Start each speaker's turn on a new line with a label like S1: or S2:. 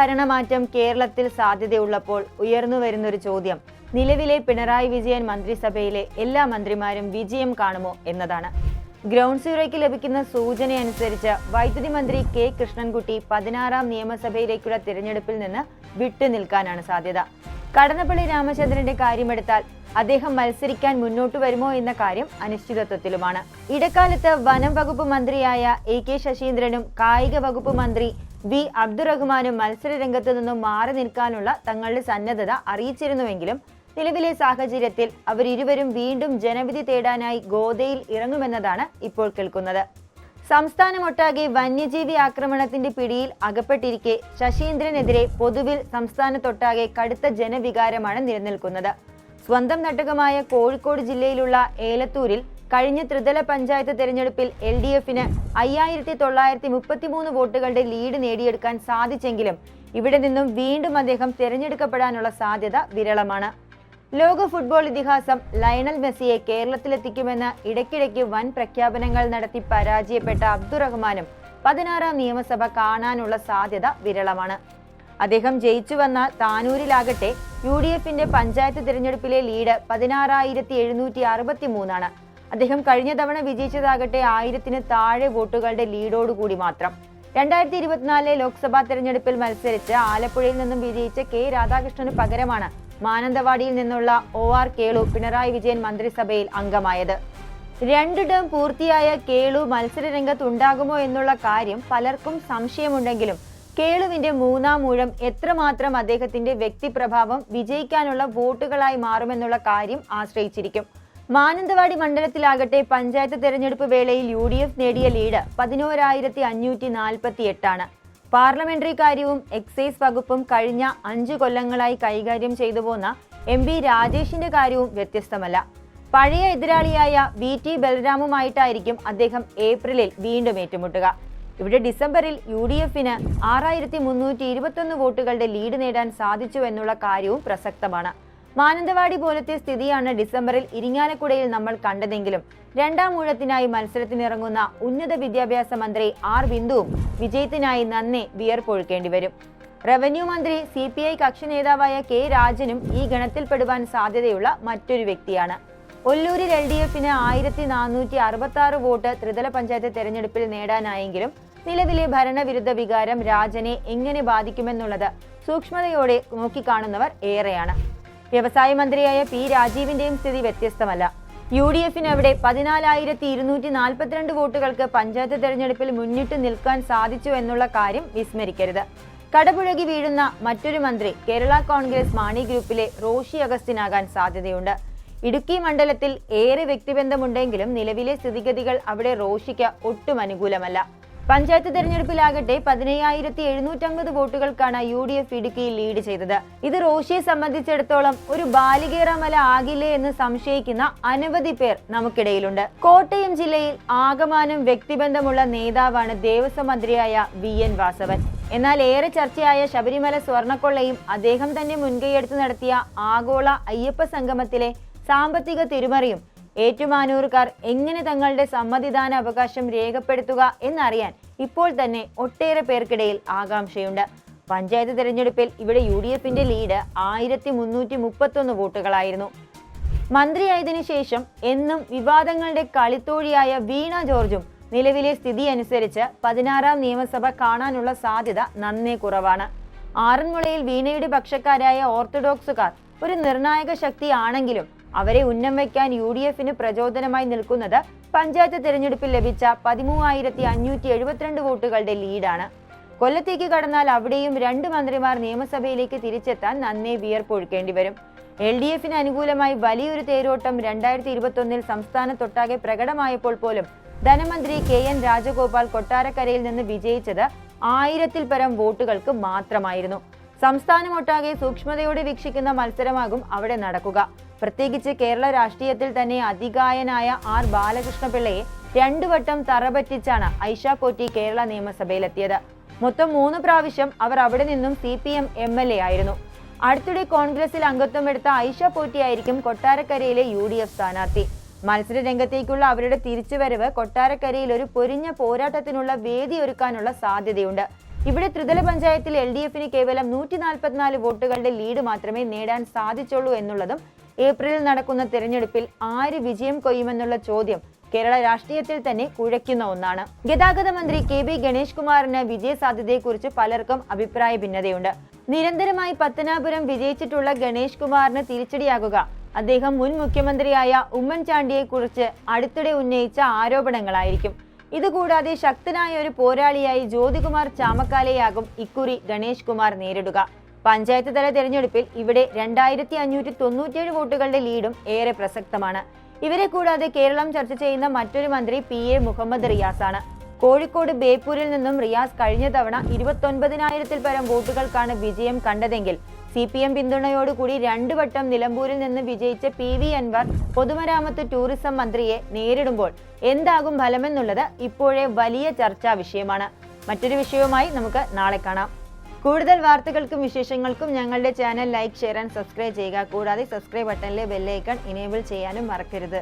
S1: ഭരണമാറ്റം കേരളത്തിൽ സാധ്യതയുള്ളപ്പോൾ ഉയർന്നു വരുന്നൊരു ചോദ്യം നിലവിലെ പിണറായി വിജയൻ മന്ത്രിസഭയിലെ എല്ലാ മന്ത്രിമാരും വിജയം കാണുമോ എന്നതാണ്. ഗ്രൗണ്ട് സീറോയ്ക്ക് ലഭിക്കുന്ന സൂചനയനുസരിച്ച് വൈദ്യുതി മന്ത്രി കെ കൃഷ്ണൻകുട്ടി 16ാം നിയമസഭയിലേക്കുള്ള തിരഞ്ഞെടുപ്പിൽ നിന്ന് വിട്ടുനിൽക്കാനാണ് സാധ്യത. കടന്നപ്പള്ളി രാമചന്ദ്രന്റെ കാര്യമെടുത്താൽ അദ്ദേഹം മത്സരിക്കാൻ മുന്നോട്ട് വരുമോ എന്ന കാര്യം അനിശ്ചിതത്വത്തിലുമാണ്. ഇടക്കാലത്ത് വനം വകുപ്പ് മന്ത്രിയായ എ കെ ശശീന്ദ്രനും കായിക വകുപ്പ് മന്ത്രി വി അബ്ദുറഹ്മാനും മത്സര രംഗത്തു നിന്നും മാറി നിൽക്കാനുള്ള തങ്ങളുടെ സന്നദ്ധത അറിയിച്ചിരുന്നുവെങ്കിലും നിലവിലെ സാഹചര്യത്തിൽ അവരിരുവരും വീണ്ടും ജനവിധി തേടാനായി ഗോദയിൽ ഇറങ്ങുമെന്നതാണ് ഇപ്പോൾ കേൾക്കുന്നത്. സംസ്ഥാനമൊട്ടാകെ വന്യജീവി ആക്രമണത്തിന്റെ പിടിയിൽ അകപ്പെട്ടിരിക്കെ ശശീന്ദ്രനെതിരെ പൊതുവിൽ സംസ്ഥാനത്തൊട്ടാകെ കടുത്ത ജനവികാരമാണ് നിലനിൽക്കുന്നത്. സ്വന്തം നാട്ടകമായ കോഴിക്കോട് ജില്ലയിലുള്ള ഏലത്തൂരിൽ കഴിഞ്ഞ ത്രിതല പഞ്ചായത്ത് തെരഞ്ഞെടുപ്പിൽ LDFന് 5933 വോട്ടുകളുടെ ലീഡ് നേടിയെടുക്കാൻ സാധിച്ചെങ്കിലും ഇവിടെ നിന്നും വീണ്ടും അദ്ദേഹം തിരഞ്ഞെടുക്കപ്പെടാനുള്ള സാധ്യത വിരളമാണ്. ലോക ഫുട്ബോൾ ഇതിഹാസം ലയണൽ മെസ്സിയെ കേരളത്തിലെത്തിക്കുമെന്ന് ഇടയ്ക്കിടയ്ക്ക് വൻ പ്രഖ്യാപനങ്ങൾ നടത്തി പരാജയപ്പെട്ട അബ്ദുറഹ്മാനും 16ാം നിയമസഭ കാണാനുള്ള സാധ്യത വിരളമാണ്. അദ്ദേഹം ജയിച്ചു വന്ന താനൂരിലാകട്ടെ UDFന്റെ പഞ്ചായത്ത് തിരഞ്ഞെടുപ്പിലെ ലീഡ് 16,763 അദ്ദേഹം കഴിഞ്ഞ തവണ വിജയിച്ചതാകട്ടെ 1000-ന് താഴെ വോട്ടുകളുടെ ലീഡോടുകൂടി മാത്രം. 2024 ലോക്സഭാ തെരഞ്ഞെടുപ്പിൽ മത്സരിച്ച് ആലപ്പുഴയിൽ നിന്നും വിജയിച്ച കെ രാധാകൃഷ്ണന് പകരമാണ് മാനന്തവാടിയിൽ നിന്നുള്ള OR കേളു പിണറായി വിജയൻ മന്ത്രിസഭയിൽ അംഗമായത്. 2 ടേം പൂർത്തിയായ കേളു മത്സര രംഗത്തുണ്ടാകുമോ എന്നുള്ള കാര്യം പലർക്കും സംശയമുണ്ടെങ്കിലും കേളുവിന്റെ 3ാം ഊഴം എത്രമാത്രം അദ്ദേഹത്തിന്റെ വ്യക്തിപ്രഭാവം വിജയിക്കാനുള്ള വോട്ടുകളായി മാറുമെന്നുള്ള കാര്യം ആശ്രയിച്ചിരിക്കും. മാനന്തവാടി മണ്ഡലത്തിലാകട്ടെ പഞ്ചായത്ത് തെരഞ്ഞെടുപ്പ് വേളയിൽ UDF നേടിയ ലീഡ് 11,548. പാർലമെന്ററി കാര്യവും എക്സൈസ് വകുപ്പും കഴിഞ്ഞ 5 കൊല്ലങ്ങളായി കൈകാര്യം ചെയ്തു പോന്ന MP രാജേഷിന്റെ കാര്യവും വ്യത്യസ്തമല്ല. പഴയ എതിരാളിയായ VT ബലരാമുമായിട്ടായിരിക്കും അദ്ദേഹം ഏപ്രിലിൽ വീണ്ടും ഏറ്റുമുട്ടുക. ഇവിടെ ഡിസംബറിൽ UDFന് 6,321 വോട്ടുകളുടെ ലീഡ് നേടാൻ സാധിച്ചു എന്നുള്ള കാര്യവും പ്രസക്തമാണ്. മാനന്തവാടി പോലത്തെ സ്ഥിതിയാണ് ഡിസംബറിൽ ഇരിങ്ങാലക്കുടയിൽ നമ്മൾ കണ്ടതെങ്കിലും 2ാം ഊഴത്തിനായി മത്സരത്തിനിറങ്ങുന്ന ഉന്നത വിദ്യാഭ്യാസ മന്ത്രി R ബിന്ദുവും വിജയത്തിനായി നന്നെ വിയർപ്പൊഴുക്കേണ്ടി വരും. റവന്യൂ മന്ത്രി CPI കക്ഷി നേതാവായ K രാജനും ഈ ഗണത്തിൽപ്പെടുവാൻ സാധ്യതയുള്ള മറ്റൊരു വ്യക്തിയാണ്. ഒല്ലൂരിൽ LDFന് 1466 വോട്ട് ത്രിതല പഞ്ചായത്ത് തെരഞ്ഞെടുപ്പിൽ നേടാനായെങ്കിലും നിലവിലെ ഭരണവിരുദ്ധ വികാരം രാജനെ എങ്ങനെ ബാധിക്കുമെന്നുള്ളത് സൂക്ഷ്മതയോടെ നോക്കിക്കാണുന്നവർ ഏറെയാണ്. വ്യവസായ മന്ത്രിയായ P രാജീവിന്റെയും സ്ഥിതി വ്യത്യസ്തമല്ല. UDFന് അവിടെ 14,242 വോട്ടുകൾക്ക് പഞ്ചായത്ത് തെരഞ്ഞെടുപ്പിൽ മുന്നിട്ട് നിൽക്കാൻ സാധിച്ചു എന്നുള്ള കാര്യം വിസ്മരിക്കരുത്. കടപുഴകി വീഴുന്ന മറ്റൊരു മന്ത്രി കേരള കോൺഗ്രസ് മാണി ഗ്രൂപ്പിലെ റോഷി അഗസ്റ്റിനാകാൻ സാധ്യതയുണ്ട്. ഇടുക്കി മണ്ഡലത്തിൽ ഏറെ വ്യക്തിബന്ധമുണ്ടെങ്കിലും നിലവിലെ സ്ഥിതിഗതികൾ അവിടെ റോഷിക്ക് ഒട്ടും അനുകൂലമല്ല. പഞ്ചായത്ത് തെരഞ്ഞെടുപ്പിലാകട്ടെ 15,750 വോട്ടുകൾക്കാണ് UDF ഇടുക്കിയിൽ ലീഡ് ചെയ്തത്. ഇത് റോഷിയെ സംബന്ധിച്ചിടത്തോളം ഒരു ബാലികേറാമല ആകില്ലേ എന്ന് സംശയിക്കുന്ന അനവധി പേർ നമുക്കിടയിലുണ്ട്. കോട്ടയം ജില്ലയിൽ ആകമാനം വ്യക്തിബന്ധമുള്ള നേതാവാണ് ദേവസ്വം മന്ത്രിയായ VN വാസവൻ. എന്നാൽ ഏറെ ചർച്ചയായ ശബരിമല സ്വർണ്ണക്കൊള്ളയും അദ്ദേഹം തന്നെ മുൻകൈയെടുത്ത് നടത്തിയ ആഗോള അയ്യപ്പ സംഗമത്തിലെ സാമ്പത്തിക തിരിമറിയും ഏറ്റുമാനൂർക്കാർ എങ്ങനെ തങ്ങളുടെ സമ്മതിദാന അവകാശം രേഖപ്പെടുത്തുക എന്നറിയാൻ ഇപ്പോൾ തന്നെ ഒട്ടേറെ പേർക്കിടയിൽ ആകാംക്ഷയുണ്ട്. പഞ്ചായത്ത് തെരഞ്ഞെടുപ്പിൽ ഇവിടെ UDFന്റെ ലീഡ് 1331 വോട്ടുകളായിരുന്നു. മന്ത്രിയായതിനു ശേഷം എന്നും വിവാദങ്ങളുടെ കളിത്തോഴിയായ വീണ ജോർജും നിലവിലെ സ്ഥിതി അനുസരിച്ച് 16ാം നിയമസഭ കാണാനുള്ള സാധ്യത നന്നേ കുറവാണ്. ആറന്മുളയിൽ വീണയുടെ പക്ഷക്കാരായ ഓർത്തഡോക്സുകാർ ഒരു നിർണായക ശക്തിയാണെങ്കിലും അവരെ ഉന്നം വയ്ക്കാൻ UDFന് പ്രചോദനമായി നിൽക്കുന്നത് പഞ്ചായത്ത് തെരഞ്ഞെടുപ്പിൽ ലഭിച്ച 13,572 വോട്ടുകളുടെ ലീഡാണ്. കൊല്ലത്തേക്ക് കടന്നാൽ അവിടെയും 2 മന്ത്രിമാർ നിയമസഭയിലേക്ക് തിരിച്ചെത്താൻ നന്നേ വിയർപ്പൊഴുക്കേണ്ടി വരും. LDFന് അനുകൂലമായി വലിയൊരു തേരോട്ടം 2021 സംസ്ഥാനത്തൊട്ടാകെ പ്രകടമായപ്പോൾ പോലും ധനമന്ത്രി KN രാജഗോപാൽ കൊട്ടാരക്കരയിൽ നിന്ന് വിജയിച്ചത് 1000-ൽ പരം വോട്ടുകൾക്ക് മാത്രമായിരുന്നു. സംസ്ഥാനമൊട്ടാകെ സൂക്ഷ്മതയോടെ വീക്ഷിക്കുന്ന മത്സരമാകും അവിടെ നടക്കുക. പ്രത്യേകിച്ച് കേരള രാഷ്ട്രീയത്തിൽ തന്നെ അതികായനായ R ബാലകൃഷ്ണപിള്ളയെ 2 വട്ടം തറപറ്റിച്ചാണ് ഐഷ പോറ്റി കേരള നിയമസഭയിലെത്തിയത്. മൊത്തം 3 പ്രാവശ്യം അവർ അവിടെ നിന്നും CPM MLA ആയിരുന്നു. അടുത്തിടെ കോൺഗ്രസിൽ അംഗത്വം എടുത്ത ഐഷ പോറ്റിയായിരിക്കും കൊട്ടാരക്കരയിലെ UDF സ്ഥാനാർത്ഥി. മത്സര രംഗത്തേക്കുള്ള അവരുടെ തിരിച്ചുവരവ് കൊട്ടാരക്കരയിൽ ഒരു പൊരിഞ്ഞ പോരാട്ടത്തിനുള്ള വേദി ഒരുക്കാനുള്ള സാധ്യതയുണ്ട്. ഇവിടെ ത്രിതല പഞ്ചായത്തിൽ LDFന് കേവലം 144 വോട്ടുകളുടെ ലീഡ് മാത്രമേ നേടാൻ സാധിച്ചുള്ളൂ എന്നുള്ളതും ഏപ്രിലിൽ നടക്കുന്ന തിരഞ്ഞെടുപ്പിൽ ആര് വിജയം കൊയ്യുമെന്നുള്ള ചോദ്യം കേരള രാഷ്ട്രീയത്തിൽ തന്നെ കുഴയ്ക്കുന്ന ഒന്നാണ്. ഗതാഗത മന്ത്രി KB ഗണേഷ് കുമാറിന് വിജയ സാധ്യതയെക്കുറിച്ച് പലർക്കും അഭിപ്രായ ഭിന്നതയുണ്ട്. നിരന്തരമായി പത്തനാപുരം വിജയിച്ചിട്ടുള്ള ഗണേഷ് കുമാറിന് തിരിച്ചടിയാകുക അദ്ദേഹം മുൻ മുഖ്യമന്ത്രിയായ ഉമ്മൻചാണ്ടിയെ കുറിച്ച് അടുത്തിടെ ഉന്നയിച്ച ആരോപണങ്ങളായിരിക്കും. ഇതുകൂടാതെ ശക്തനായ ഒരു പോരാളിയായി ജ്യോതികുമാർ ചാമക്കാലയാകും ഇക്കുറി ഗണേഷ് കുമാർ നേരിടുക. പഞ്ചായത്ത് തല തെരഞ്ഞെടുപ്പിൽ ഇവിടെ 2597 വോട്ടുകളുടെ ലീഡും ഏറെ പ്രസക്തമാണ്. ഇവരെ കൂടാതെ കേരളം ചർച്ച ചെയ്യുന്ന മറ്റൊരു മന്ത്രി PA മുഹമ്മദ് റിയാസാണ്. കോഴിക്കോട് ബേപ്പൂരിൽ നിന്നും റിയാസ് കഴിഞ്ഞ തവണ 29,000-ൽ പരം വോട്ടുകൾക്കാണ് വിജയം കണ്ടതെങ്കിൽ CPM പിന്തുണയോടുകൂടി 2 വട്ടം നിലമ്പൂരിൽ നിന്ന് വിജയിച്ച PV അൻവർ പൊതുമരാമത്ത് ടൂറിസം മന്ത്രിയെ നേരിടുമ്പോൾ എന്താകും ഫലമെന്നുള്ളത് ഇപ്പോഴേ വലിയ ചർച്ചാ വിഷയമാണ്. മറ്റൊരു വിഷയവുമായി നമുക്ക് നാളെ കാണാം. കൂടുതൽ വാർത്തകൾക്കും വിശേഷങ്ങൾക്കും ഞങ്ങളുടെ channel like, share and subscribe ചെയ്യുക. കൂടാതെ സബ്സ്ക്രൈബ് ബട്ടണിലെ ബെല്ലൈക്കൺ ഇനേബിൾ ചെയ്യാനും മറക്കരുത്.